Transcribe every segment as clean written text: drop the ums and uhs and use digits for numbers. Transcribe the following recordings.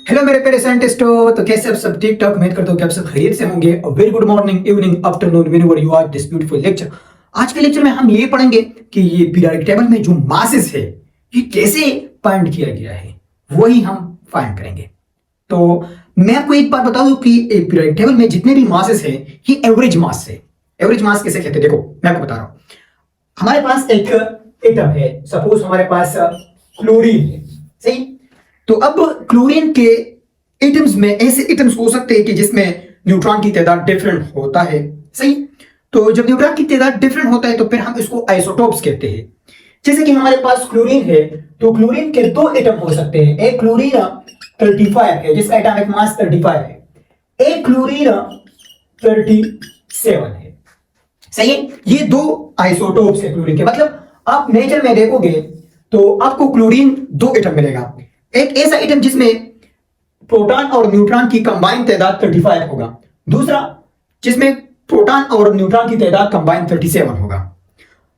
Hello मेरे प्यारे साइंटिस्टों, तो कैसे आप सब ठीक ठाक? उम्मीद करता हूँ कि आप सब खैरियत से होंगे। Very good morning, evening, afternoon, whenever you are this beautiful lecture. आज के लेक्चर में हम ये पढ़ेंगे कि ये पीरियोडिक टेबल में जो मासेस है ये कैसे फाइंड किया गया है, वही हम फाइंड करेंगे। तो मैं आपको एक बात बता दूं कि पीरियोडिक टेबल में जितने भी मासेस है ये एवरेज मास है। एवरेज मास कैसे कहते हैं? देखो मैं आपको बता रहा हूं। हमारे पास एक एटम है, सपोज हमारे पास क्लोरीन है, सही। तो अब क्लोरीन के एटम्स में ऐसे एटम्स हो सकते हैं कि जिसमें न्यूट्रॉन की तादाद डिफरेंट होता है, सही। तो जब न्यूट्रॉन की तादाद डिफरेंट होता है तो फिर हम इसको आइसोटोप्स कहते हैं। जैसे कि हमारे पास क्लोरीन है, तो क्लोरीन के दो एटम हो सकते हैं। एक क्लोरीन 35 है जिसका एटॉमिक मास 35 है, एक क्लोरीन 37 है, सही है। ये दो आइसोटोप्स है क्लोरीन के। मतलब आप नेचर में देखोगे तो आपको क्लोरीन दो एटम मिलेगा। एक ऐसा एटम जिसमें प्रोटॉन और न्यूट्रॉन की कंबाइन तादाद 35 होगा, दूसरा जिसमें प्रोटॉन और न्यूट्रॉन की तादाद कंबाइन 37 होगा।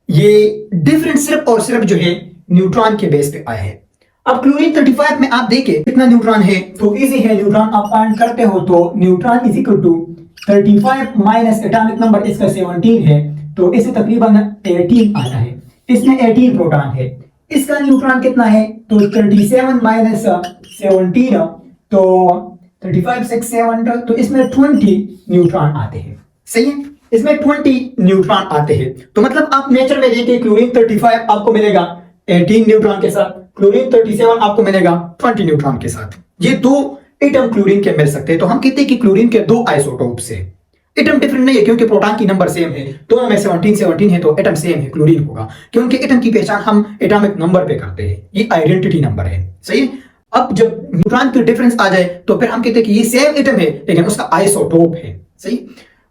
ये डिफरेंट सिर्फ और सिर्फ जो है न्यूट्रॉन के बेस पे आया है। अब क्लोरीन 35 में आप देखें कितना न्यूट्रॉन है, तो इजी है। न्यूट्रॉन आप फाइंड करते हो तो neutron is equal to 35 minus atomic number इसका 17 है, तो इसे तकरीबन 18 आता है। इसमें 18 प्रोटॉन है। इसका न्यूट्रॉन कितना है, तो 37 माइनस 17, तो 35 6 7, तो इसमें 20 न्यूट्रॉन आते हैं, सही है। इसमें 20 न्यूट्रॉन आते हैं। तो मतलब आप नेचर में देखिए क्लोरीन 35 आपको मिलेगा 18 न्यूट्रॉन के साथ, क्लोरीन 37 आपको मिलेगा 20 न्यूट्रॉन के साथ। ये दो एटम क्लोरीन के मिल सकते हैं। तो हम कहते हैं कि क्लोरीन के दो आइसोटोप्स है। एटम डिफरेंट नहीं है क्योंकि प्रोटॉन की नंबर सेम है, दोनों में 17 है, तो एटम सेम है, क्लोरीन होगा। क्योंकि एटम की पहचान हम एटॉमिक नंबर पे करते हैं, ये आइडेंटिटी नंबर है, सही है। अब जब न्यूट्रॉन की डिफरेंस आ जाए तो फिर हम कहते हैं कि ये सेम एटम है लेकिन उसका आइसोटोप है, सही।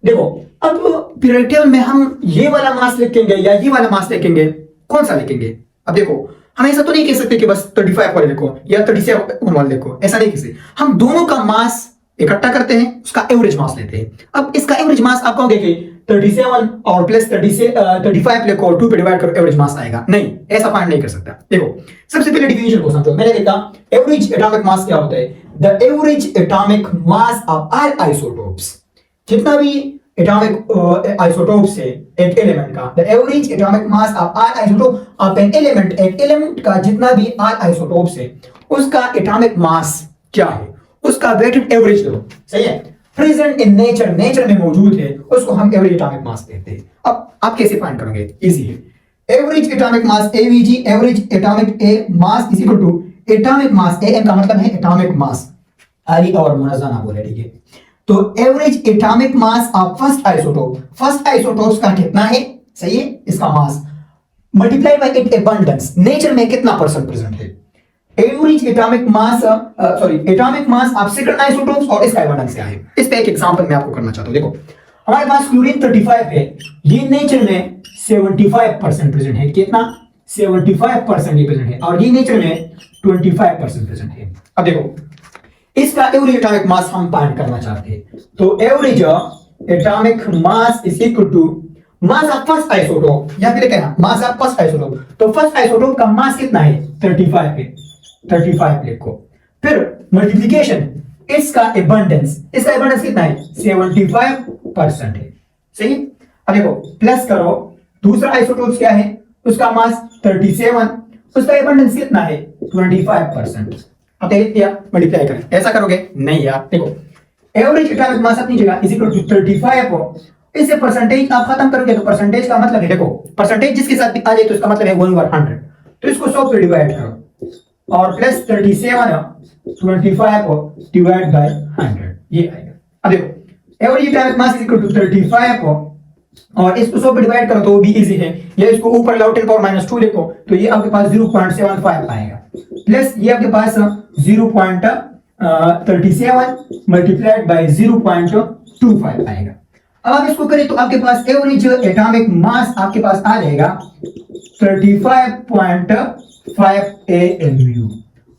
देखो अब पीरियोडिक टेबल में हम ये वाला मास लिखेंगे या ये वाला मास लिखेंगे, कौन सा लिखेंगे? अब देखो हम ऐसा तो नहीं कह सकते कि बस 35 वाले लिखो या 37 वाले लिखो, ऐसा नहीं कह सकते। हम दोनों का मास इकट्ठा करते हैं, उसका एवरेज मास लेते हैं। अब इसका एवरेज मास आप कहोगे कि 37 और प्लस 35 लिखो, 2 पे डिवाइड करो, एवरेज मास आएगा। नहीं, ऐसा फाइंड नहीं कर सकता। देखो सबसे पहले डिफिनेशन को समझो। मैंने लिखा एवरेज एटॉमिक मास क्या होता है? The average atomic mass of all isotopes. जितना भी एटॉमिक आइसोटोप्स है एक एलिमेंट का, the average atomic mass of all isotope of an element, एक एलिमेंट का जितना भी ऑल आइसोटोप्स है उसका एटॉमिक मास क्या है, उसका वेटेड एवरेज लो, सही है। प्रेजेंट इन नेचर, नेचर में मौजूद है, उसको हम एवरेज एटॉमिक मास कहते हैं। अब आप कैसे फाइंड करोगे? इजी है। Average atomic mass AVG, average atomic A mass is equal to atomic mass, A का मतलब है एटॉमिक मास, आरी और मुनज़्ज़ा ना बोले, ठीक है। तो average atomic mass of first isotope, first isotopes का कितना है, सही है, इसका मास multiply by it abundance, nature में कितना परसेंट प्रेजेंट है। Average atomic mass atomic mass of second isotopes और इसका अबंडेंस क्या है। इस पे एक एग्जांपल मैं आपको करना चाहता हूं। देखो हमारे पास क्लोरीन 35 है, ये नेचर में 75% प्रेजेंट है। कितना? 75% ये प्रेजेंट है, और ये नेचर में 25% प्रेजेंट है। अब देखो इसका एवरेज एटॉमिक मास हम फाइंड करना चाहते हैं, तो average atomic mass is equal to mass of first isotope, या फिर कहना मास ऑफ फर्स्ट आइसोटोप। तो फर्स्ट आइसोटोप का मास कितना है? 35 है, 35 लिखो। फिर मल्टीप्लिकेशन इसका एबंडेंस, इसका एबंडेंस कितना है? 75% है, सही। अब देखो प्लस करो, दूसरा आइसोटोप क्या है, उसका मास 37, उसका एबंडेंस कितना है? 25%। अब देखिए मल्टीप्लाई करें, ऐसा करोगे नहीं यार। देखो एवरेज एटॉमिक मास अपनी जगह इज इक्वल टू 35 हो, इससे परसेंटेज आप खत्म करोगे तो परसेंटेज का मतलब है, देखो परसेंटेज जिसके साथ भी आ जाए तो इसका मतलब है 1/100, तो इसको 100 पे डिवाइड करो और प्लस 37 25 को डिवाइड बाय 100, ये आएगा। अब देखो average atomic mass is equal to 35 हो और इसको 100 पे डिवाइड करो तो भी इजी है, या इसको ऊपर लाओ 10 पावर -2 लिखो तो ये आपके पास 0.75 आएगा, प्लस ये आपके पास 0.37 मल्टीप्लाइड बाय 0.25 आएगा। अब आप इसको करें तो आपके पास एवरेज एटॉमिक मास आपके पास आ जाएगा 35.5 AMU,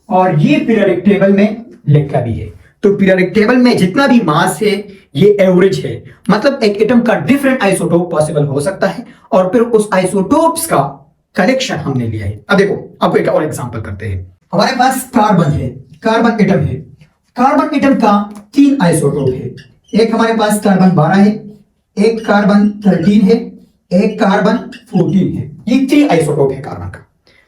और ये पीरियोडिक टेबल में लिखा भी है। तो पीरियोडिक टेबल में जितना भी मास है ये एवरेज है, मतलब एक एटम का डिफरेंट आइसोटोप पॉसिबल हो सकता है और फिर उस आइसोटोप्स का कलेक्शन हमने लिया है। अब देखो आपको एक और एग्जांपल करते हैं। हमारे पास कार्बन है, कार्बन एटम है, कार्बन एटम का 3 आइसोटोप है। एक हमारे पास कार्बन 12 है, एक कार्बन 13 है, एक कार्बन 14 है। ये 3 आइसोटोप है कार्बन का।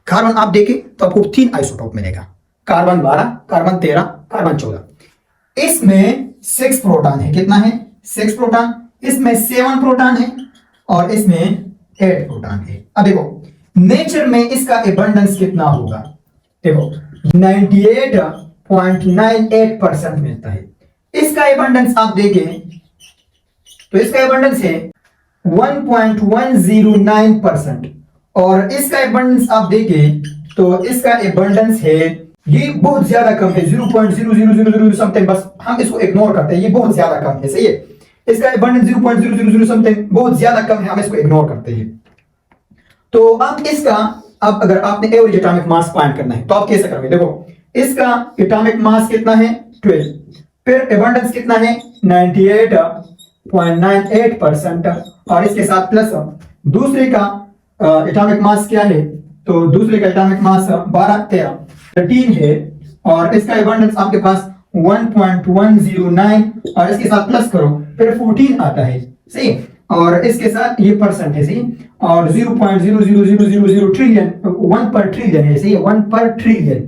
कार्बन आप देखें तो आपको 3 आइसोटोप मिलेगा, कार्बन 12, कार्बन 13, कार्बन 14। इसमें 6 प्रोटॉन है। कितना है? 6 प्रोटॉन। इसमें 7 प्रोटॉन है और इसमें 8 प्रोटॉन है। अब देखो नेचर में इसका एबंडेंस कितना होगा, देखो 98.98% मिलता है। इसका एबंडेंस आप देखें तो इसका एबंडेंस है 1.109% और इसका एबंडेंस आप देखें तो इसका एबंडेंस है, ये बहुत ज्यादा कम है, 0.0000 समथिंग, बस हम इसको इग्नोर करते हैं, ये बहुत ज्यादा कम है। सही है, इसका एबंडेंस 0.000 समथिंग बहुत ज्यादा कम है, हम इसको इग्नोर करते हैं। तो अब इसका, अब अगर आपने एवरेज एटॉमिक मास फाइंड करना है तो आप कैसे करोगे? देखो इसका एटॉमिक मास कितना है 12, फिर एबंडेंस कितना है 98.98% और इसके साथ प्लस दूसरे का एटॉमिक मास क्या है, तो दूसरे का एटॉमिक मास 12, 13, 13 है और इसका एबंडेंस आपके पास 1.109 और इसके साथ प्लस करो फिर 14 आता है। सही, और इसके साथ ये परसेंट है। सही, और 0.00000 ट्रिलियन, 1 पर ट्रिलियन है। सही है, 1 पर ट्रिलियन,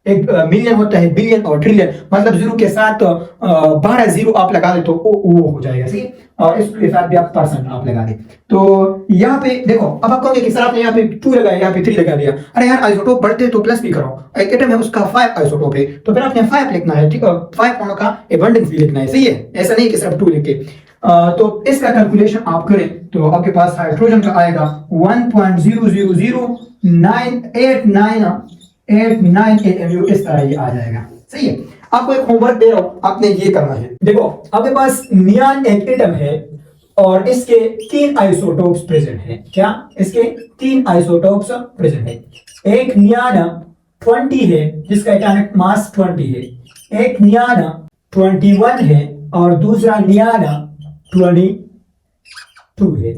एक मिलियन होता है, बिलियन और ट्रिलियन, मतलब जीरो के साथ 12 जीरो आप लगा दे तो वो हो जाएगा। सही, और इसके साथ भी आप परसेंट आप लगा दे तो यहाँ पे देखो, अब आप कहोगे कि सर आपने यहाँ पे 2 लगाया, यहाँ पे 3 लगा दिया। अरे यार आइसोटोप बढ़ते तो प्लस भी करो, एक एटम है उसका 5 आइसोटोप है तो फिर आपने 5 लिखना है, ठीक है, 5 होने का एबंडेंस भी लिखना है। सही है, ऐसा नहीं कि सिर्फ 2 लिख के। तो इसका कैलकुलेशन आप करें तो आपके पास हाइड्रोजन का आएगा 1.000989 AMU, इस तरह ये आ जाएगा। सही है, आपको एक होमवर्क दे रहा हूं, आपने ये करना है। देखो आपके पास नियान एक एटम है और इसके 3 आइसोटोप्स प्रेजेंट है। क्या? इसके 3 आइसोटोप्स प्रेजेंट है। एक नियान 20 है जिसका एटॉमिक मास 20 है, एक नियान 21 है और दूसरा नियान 22 है।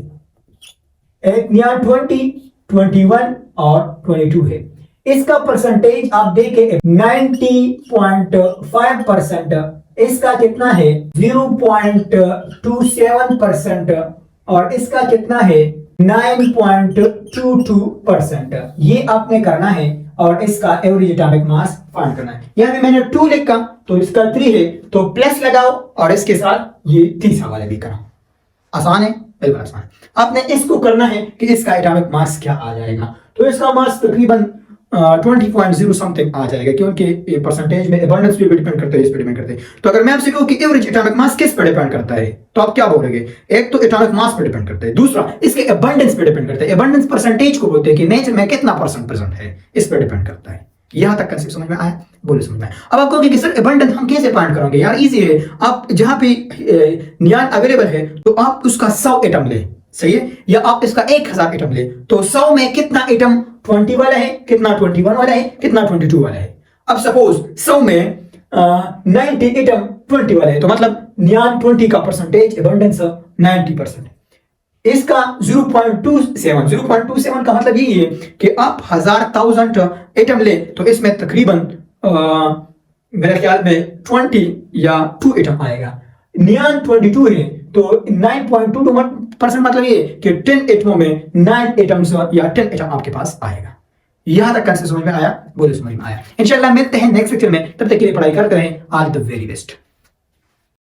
एक नियान 20, 21 और 22 है। इसका परसेंटेज आप देखें 90.5%, इसका कितना है 0.27% और इसका कितना है 9.22%। ये आपने करना है और इसका एवरेज एटॉमिक मास फाइंड करना है। यहाँ पे मैंने 2 लिखा तो इसका 3 है तो प्लस लगाओ और इसके साथ ये तीसरा वाला भी करो। आसान है, बिल्कुल आसान है। आपने इसको करना है कि इसका एटॉमिक मास क्या आ जाएगा, तो इसका मास तकरीबन 20.0 समथिंग आ जाएगा, क्योंकि ये परसेंटेज में एबंडेंस पे डिपेंड करता है, इस पे डिपेंड करते हैं। तो अगर मैं आपसे कहूं कि एवरेज एटॉमिक मास किस पे डिपेंड करता है तो आप क्या बोलोगे? एक तो एटॉमिक मास पे डिपेंड करता है, दूसरा इसके एबंडेंस पे डिपेंड करता है। एबंडेंस परसेंटेज को बोलते हैं कि नेचर में कितना परसेंट प्रेजेंट है, इस पे डिपेंड करता है। यहां तक कंसेप्ट समझ में आया? बोलो समझ में आया? अब आप कहोगे कि सर एबंडेंस हम कैसे फाइंड करेंगे? यार इजी है, आप जहां पे नियान अवेलेबल है तो आप उसका 100 एटम ले, सही है, या आप इसका 1000 एटम ले, तो 100 में कितना एटम 20 वाला है, कितना 21 वाला है, कितना 22 वाला है। अब सपोज 100 में 90 एटम 20 वाला है तो मतलब नियान 20 का परसेंटेज एबंडेंस 90%। इसका 0.27 का मतलब यही है कि आप 1000 एटम ले तो इसमें तकरीबन मेरे ख्याल में 20 या 2 एटम आएगा। नियान 22 है तो 9.22% मतलब ये कि 10 एटमों में 9 एटम्स या 10 एटम आपके पास आएगा। यहां तक कंसेप्ट समझ में आया? बोलो समझ में आया। इंशाल्लाह मिलते हैं नेक्स्ट लेक्चर में, तब तक के लिए पढ़ाई करते रहें। All the very best.